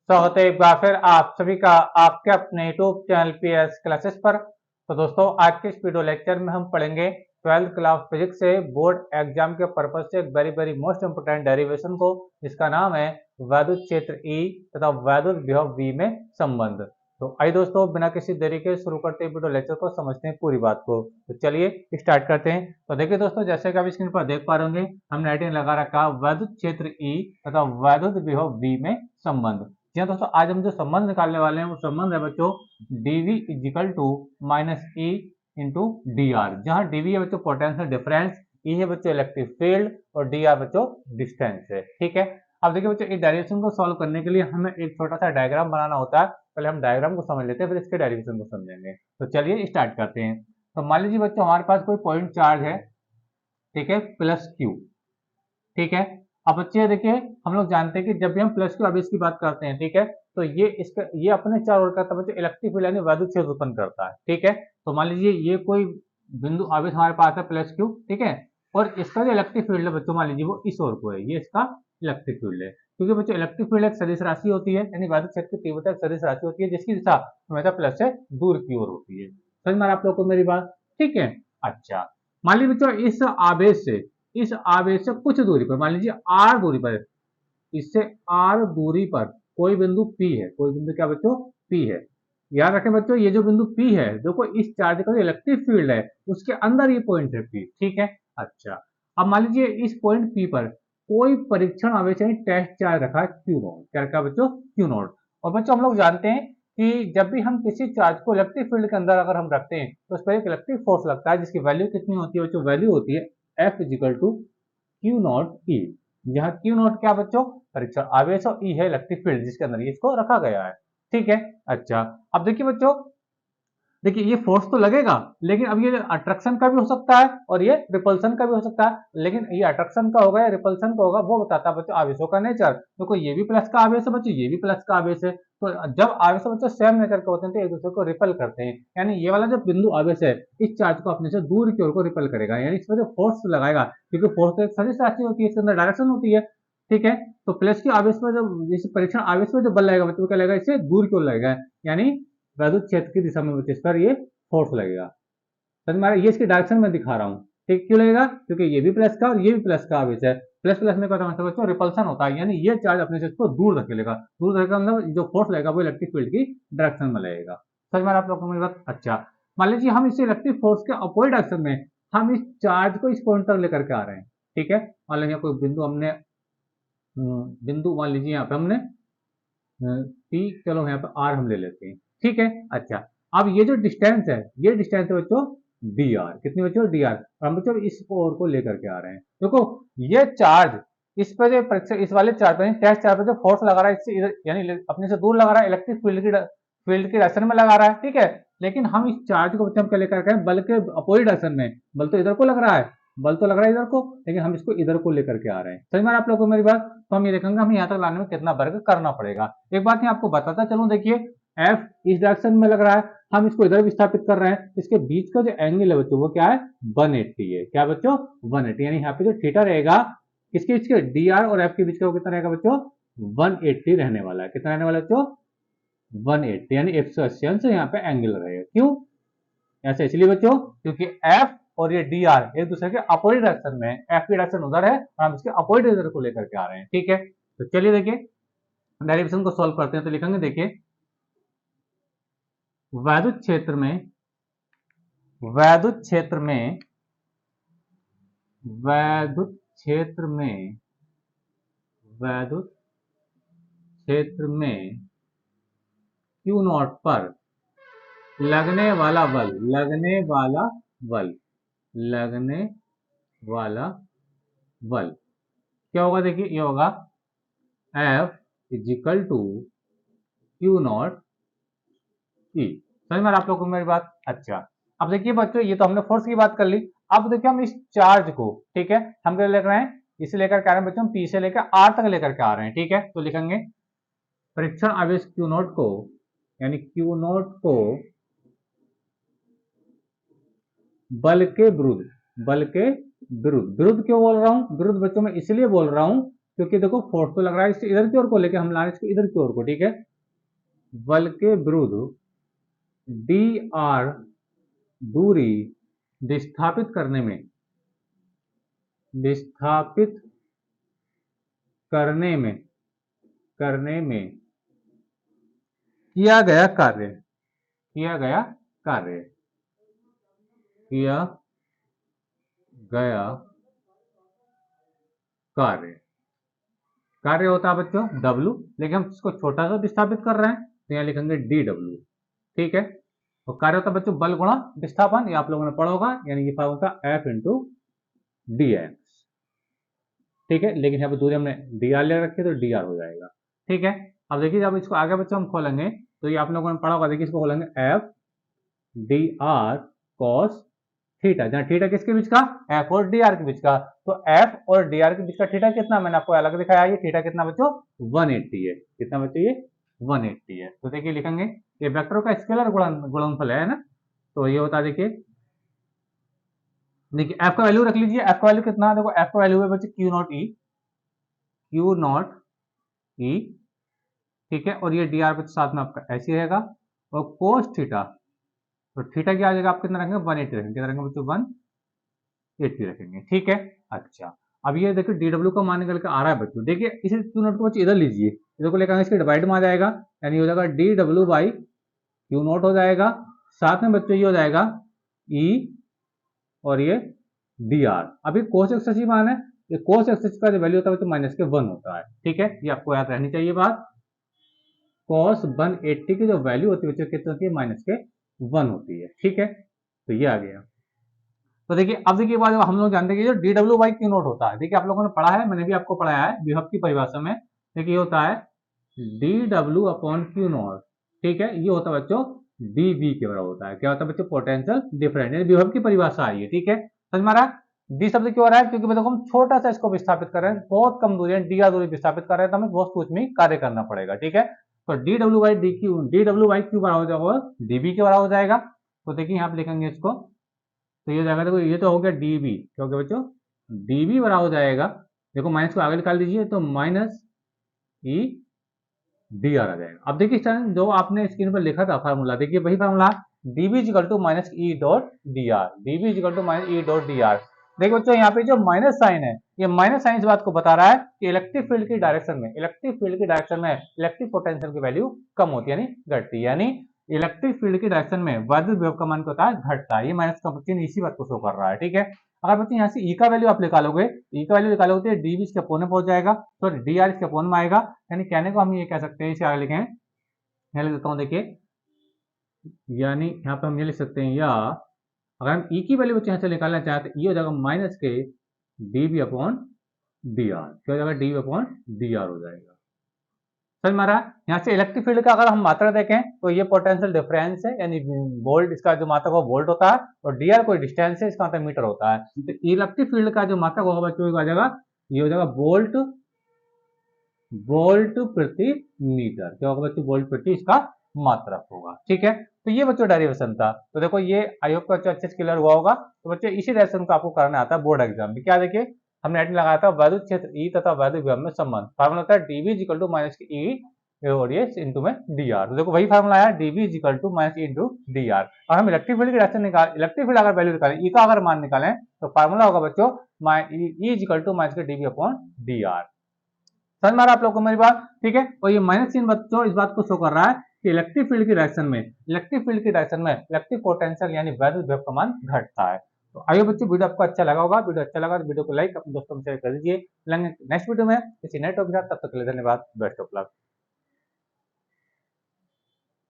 स्वागत है एक बार फिर आप सभी का आपके अपने यूट्यूब चैनल पीएस क्लासेस पर। तो दोस्तों, आज के इस वीडियो लेक्चर में हम पढ़ेंगे 12th क्लास फिजिक्स से बोर्ड एग्जाम के पर्पज से एक very very most important derivation को, जिसका नाम है वैद्युत क्षेत्र ई तथा वैद्युत विभव वी में संबंध। तो आइए दोस्तों, बिना किसी देरी के शुरू करते हैं वीडियो लेक्चर को, समझते हैं पूरी बात को। तो चलिए स्टार्ट करते हैं। तो देखिए दोस्तों, जैसे कि आप स्क्रीन पर देख पा रहे होंगे, हमने हेडिंग लगा रखा वैद्युत क्षेत्र ई तथा वैद्युत विभव वी में संबंध। जी हाँ दोस्तों, आज हम जो संबंध निकालने वाले हैं वो संबंध है बच्चों dv equal to minus E into D R, जहाँ dv है बच्चों पोटेंशियल डिफरेंस, ई है बच्चों इलेक्ट्रिक फील्ड और डी आर बच्चों डिस्टेंस है। ठीक है, अब देखिए बच्चों, इस डेरिवेशन को सॉल्व करने के लिए हमें एक छोटा सा डायग्राम बनाना होता है। पहले हम डायग्राम को समझ लेते हैं, फिर इसके डेरिवेशन को समझेंगे। तो चलिए स्टार्ट करते हैं। तो मान लीजिए बच्चों, हमारे पास कोई पॉइंट चार्ज है, ठीक है, प्लस क्यू। ठीक है, अब बच्चे देखिए, हम लोग जानते हैं कि जब भी हम प्लस क्यू आवेश की बात करते हैं, ठीक है, तो ये अपने चारों ओर करता है बच्चे इलेक्ट्रिक फील्ड यानी वैद्युत क्षेत्र उत्पन्न करता है। ठीक है, तो मान लीजिए ये कोई बिंदु आवेश हमारे पास है प्लस क्यू, ठीक है, और इसका जो इलेक्ट्रिक फील्ड है बच्चों, मान लीजिए वो इस ओर को है, ये इसका इलेक्ट्रिक फील्ड है। क्योंकि बच्चों इलेक्ट्रिक फील्ड एक सदिश राशि होती है, यानी वैद्युत क्षेत्र की तीव्रता एक सदिश राशि होती है, जिसकी दिशा हमेशा प्लस से दूर की ओर होती है। समझ में आप लोग को मेरी बात? ठीक है, अच्छा, मान लीजिए बच्चों, इस आवेश से कुछ दूरी पर, मान लीजिए आर दूरी पर, इससे आर दूरी पर कोई बिंदु P है, कोई बिंदु क्या बच्चों? P है। याद रखें बच्चों, ये जो बिंदु P है, देखो इस चार्ज का जो इलेक्ट्रिक फील्ड है उसके अंदर ये पॉइंट है P। ठीक है, अच्छा, अब मान लीजिए इस पॉइंट P पर कोई परीक्षण आवेश यानी टेस्ट चार्ज रखा है Q नॉट। क्या रखा है बच्चों? Q not. और बच्चों, हम लोग जानते हैं कि जब भी हम किसी चार्ज को इलेक्ट्रिक फील्ड के अंदर अगर हम रखते हैं तो उस पर एक इलेक्ट्रिक फोर्स लगता है, जिसकी वैल्यू कितनी होती है बच्चों? वैल्यू होती है F is equal to q naught E, जहां क्यू नॉट क्या बच्चों? परीक्षण आवेश और ई है इलेक्ट्रिक फील्ड जिसके अंदर इसको रखा गया है। ठीक है, अच्छा, अब देखिए बच्चों, देखिए ये फोर्स तो लगेगा, लेकिन अब ये अट्रैक्शन का भी हो सकता है और ये रिपल्सन का भी हो सकता है। लेकिन ये अट्रैक्शन का होगा या रिपल्सन का होगा, वो बताता है बच्चों आवेशों का नेचर। देखो ये भी प्लस का आवेश है बच्चों, ये भी प्लस का आवेश है, तो जब आवेश बच्चों सेम नेचर के होते हैं तो एक दूसरे को रिपल करते हैं। यानी ये वाला जो बिंदु आवेश है इस चार्ज को अपने से दूर की ओर को रिपल करेगा, यानी इसमें जो फोर्स लगाएगा, क्योंकि फोर्स तो एक सदिश राशि होती है, इसके अंदर डायरेक्शन होती है। ठीक है, तो प्लस के आवेश में जब इस परीक्षण आवेश में जो बल लगेगा बच्चों, क्या लगेगा? इससे दूर की ओर लगेगा, यानी वैद्युत क्षेत्र की दिशा में बच्चे इस पर ये फोर्स लगेगा। समझ में आ रहा है? ये इसकी डायरेक्शन में दिखा रहा हूँ। ठीक, क्यों लगेगा? क्योंकि ये भी प्लस का और ये भी प्लस का आवेश है। प्लस प्लस में क्या होता है बच्चों? रिपल्सन होता है, यानी ये चार्ज अपने से इसको दूर धकेलेगा। दूर धकेलने का मतलब जो फोर्स लगेगा वो इलेक्ट्रिक फील्ड की डायरेक्शन में लगेगा। समझ में आ रहा है आप लोगों को मेरी बात? अच्छा, मान लीजिए हम इस इलेक्ट्रिक फोर्स के अपोजिट डायरेक्शन में हम इस चार्ज को इस पॉइंट तक लेकर के आ रहे हैं। ठीक है, मान लीजिए कोई बिंदु हमने बिंदु मान लीजिए यहाँ पे हमने P, चलो यहाँ पे R हम ले लेते हैं। ठीक है, अच्छा, अब ये जो डिस्टेंस है, ये डिस्टेंस है बच्चों डी आर। कितनी बच्चों? D R. और हम बच्चों इस ओर को लेकर के आ रहे हैं। देखो ये चार्ज इस पर जो इस वाले चार्ज पर टेस्ट चार्ज पर जो फोर्स लगा रहा है, इससे इधर यानी अपने से दूर लगा रहा है, इलेक्ट्रिक फील्ड की डायरेक्शन में लगा रहा है। ठीक है, लेकिन हम इस चार्ज को बच्चों हम क्या लेकर के बल के अपोजिट डायरेक्शन में, बल तो इधर को लग रहा है, बल तो लग रहा है इधर को, लेकिन हम इसको इधर को लेकर के आ रहे हैं। समझ में आप लोगों को मेरी बात? तो हम ये देखेंगे हमें यहाँ तक लाने में कितना वर्ग करना पड़ेगा। एक बात मैं आपको बताता चलूं, देखिए F इस डायरेक्शन में लग रहा है, हम इसको इधर विस्थापित कर रहे हैं, इसके बीच का जो एंगल है बच्चों वो क्या है? 180 है। क्या बच्चों? 180, यानी यहाँ पे जो थीटा रहेगा किसके बीच के? डी आर और एफ के बीच का वो कितना रहेगा बच्चों? 180 रहने वाला है। कितना रहने वाला है बच्चों? 180, यानी 180 अंश यहाँ पे एंगल रहेगा। क्यों ऐसे? इसलिए बच्चों क्योंकि F और ये डी आर एक दूसरे के अपोजिट डायरेक्शन में है। F की डायरेक्शन उधर है और हम इसके अपोजिट इधर को लेकर के आ रहे हैं। ठीक है, तो चलिए देखिए डेरिवेशन को सॉल्व करते हैं। तो लिखेंगे, देखिए वैद्युत क्षेत्र में वैद्युत क्षेत्र में वैद्युत क्षेत्र में वैद्युत क्षेत्र में क्यू नॉट पर लगने वाला बल लगने वाला बल क्या होगा? देखिए ये होगा F is equal to q naught E. समझ में आप लोगों को मेरी बात? अच्छा, अब देखिए बच्चों, ये तो हमने फोर्स की बात कर ली। अब देखिए हम इस चार्ज को, ठीक है, हम क्या लेकर आए? इसे लेकर के आ रहे हैं बच्चों, हम P से लेकर R तक लेकर के आ रहे हैं। ठीक है, तो लिखेंगे परीक्षण आवेश क्यू नॉट को, यानी क्यू नॉट को बल के विरुद्ध क्यों बोल रहा हूं? विरुद्ध बच्चों में इसलिए बोल रहा हूं क्योंकि देखो फोर्स तो लग रहा है इससे इधर की ओर को लेके हम ला रहे हैं इसको इधर की ओर को, ठीक है। बल के विरुद्ध डी आर दूरी विस्थापित विस्थापित करने में किया गया कार्य किया गया कार्य होता है बच्चों W, लेकिन हम इसको छोटा सा विस्थापित कर रहे हैं तो यहाँ लिखेंगे DW, ठीक है। और कार्य होता है बच्चों बल गुणा विस्थापन, ये आप लोगों ने पढ़ा होगा, यानी ये फॉर्मूला होता F इंटू dx, ठीक है। लेकिन यहाँ पे दूरी हमने dr ले रखी है तो dr हो जाएगा, ठीक है। अब देखिए जब इसको आगे बच्चों हम खोलेंगे तो ये आप लोगों ने पढ़ा होगा, देखिए इसको खोलेंगे F dr cos थीटा, जहाँ थीटा किसके बीच का, F और dr के बीच का, तो F और dr के बीच का थीटा कितना, मैंने आपको अलग दिखाया, ये थीटा कितना बच्चों 180 है, कितना बच्चों ये 180 है। तो देखिए लिखेंगे ये वेक्टरों का स्केलर गुणनफल है ना, तो ये होता है देखिए F का वैल्यू रख लीजिए, F का वैल्यू कितना, देखो F का वैल्यू है बच्चे Q नॉट E, ठीक है। और ये dr बच्चे साथ में आपका ऐसे रहेगा, और कोस थीटा, तो थीटा क्या आ जाएगा, आप कितना रखेंगे 180 रखेंगे, कितना रखेंगे बच्चों 180 रखेंगे, ठीक है। अच्छा अब ये देखिए DW का मान निकल के आ रहा है बच्चों, देखिए इसे Q नॉट को बच्चे इधर लीजिए, इधर को लेकर इसके डिवाइड में आ जाएगा, यानी हो जाएगा DW बाई Q नॉट हो जाएगा, साथ में बच्चों ये हो जाएगा E और ये dr। अभी कोस एक्स की मान है, ये कोस एक्स का जो वैल्यू होता है तो माइनस के 1 होता है, ठीक है। ये आपको याद रहनी चाहिए बात, cos 180 की जो वैल्यू होती है कितनी होती है, माइनस के 1 होती है, ठीक है। तो ये आ गया। तो देखिए अब देखिए बात हम लोग जानते हैं कि जो DW बाई Q नॉट होता है, देखिए आप लोगों ने पढ़ा है, मैंने भी आपको पढ़ाया है विभव की परिभाषा में, देखिए ये होता है DW अपॉन Q नॉट, ठीक है। ये होता है बच्चों dV के बराबर होता है, क्या होता है बच्चों पोटेंशियल डिफरेंस, विभव की परिभाषा आई है, ठीक है। समझ में आ रहा है, डी शब्द क्यों आ रहा है, क्योंकि देखो हम छोटा सा इसको विस्थापित कर रहे हैं, बहुत कम दूरी है, dr दूरी विस्थापित कर रहे हैं, तो हमें बहुत कुछ में कार्य करना पड़ेगा, ठीक है। तो DW बाई Q बराबर हो जाएगा dV के बराबर हो जाएगा। तो देखिए यहाँ पे लिखेंगे इसको, तो ये जाएगा, देखो ये तो हो गया dV, क्या हो गया बच्चों dV बराबर हो जाएगा, देखो माइनस को आगे निकाल दीजिए तो माइनस E dr आ जाएगा। अब देखिए जो आपने स्क्रीन पर लिखा था फार्मूला, देखिए वही formula dV equal to minus E dot D R, dV equal to minus E dot D R. देखिए बच्चों यहाँ पे जो माइनस साइन है, ये माइनस साइन इस बात को बता रहा है कि इलेक्ट्रिक फील्ड की डायरेक्शन में इलेक्ट्रिक पोटेंशियल की वैल्यू कम होती है, यानी घटती है, यानी इलेक्ट्रिक फील्ड की डायरेक्शन में वैद्युत विभव का मान क्या होता है, घटता है। ये माइनस का चिन्ह इसी बात को शो कर रहा है, ठीक है। अगर बच्चे यहाँ से ई का वैल्यू आप निकालोगे, ई का वैल्यू निकालोगे तो dV इसके अपोन में पहुंच जाएगा, तो dr इसके अपोन में आएगा, यानी कहने को हम ये कह सकते हैं, इसे आगे लिखें, यहाँ लिख देता हूँ देखिए, यानी यहाँ पे हम ये लिख सकते हैं, या अगर हम ई की वैल्यू यहाँ से निकालना चाहते हैं, ये हो जाएगा माइनस के dV अपॉन dr, क्या हो जाएगा dV अपॉन dr हो जाएगा। समझ में आ रहा है, यहाँ से इलेक्ट्रिक फील्ड का अगर हम मात्रा देखें तो ये पोटेंशियल डिफरेंस है, यानी वोल्ट, इसका जो मात्रक वो वोल्ट होता है, और dr कोई डिस्टेंस है, इसका मतलब मीटर होता है। तो इलेक्ट्रिक फील्ड का जो मात्रक होगा बच्चों आ जाएगा, ये हो जाएगा वोल्ट प्रति मीटर, क्या होगा बच्चों वोल्ट प्रति इसका मात्रक होगा, ठीक है। तो ये बच्चों डेरिवेशन था। तो देखो ये आई होप का अच्छे से क्लियर हुआ होगा। तो बच्चों इसी डेरिवेशन को आपको करना आता है बोर्ड एग्जाम में, क्या देखिए हमने हेडिंग लगाया था वैद्युत क्षेत्र ई तथा वैद्युत विभव में संबंध, फार्मूला होता है dV इक्वल टू माइनस ई और ये इंटू में dr। तो देखो वही फार्मूला आया dV equal to minus E into dr, और हम इलेक्ट्रिक फील्ड की डायरेक्शन निकाल, इलेक्ट्रिक फील्ड अगर वैल्यू निकालें, ई का अगर मान निकालें तो फार्मूला होगा बच्चों ई इक्वल टू माइनस के dV अपॉन dr। समझ में आ रहा है आप लोगों को मेरी बात, ठीक है। और ये माइनस चिन्ह बच्चों इस बात को शो कर रहा है कि इलेक्ट्रिक फील्ड की डायरेक्शन में इलेक्ट्रिक पोटेंशियल यानी वैद्युत विभव का मान घटता है। तो आइए बच्चों वीडियो आपको अच्छा लगा होगा, वीडियो अच्छा लगा तो वीडियो को लाइक अपने दोस्तों में शेयर कर दीजिए। नेक्स्ट वीडियो में किसी नए टॉपिक के साथ, तब तक के लिए धन्यवाद, बेस्ट ऑफ लक।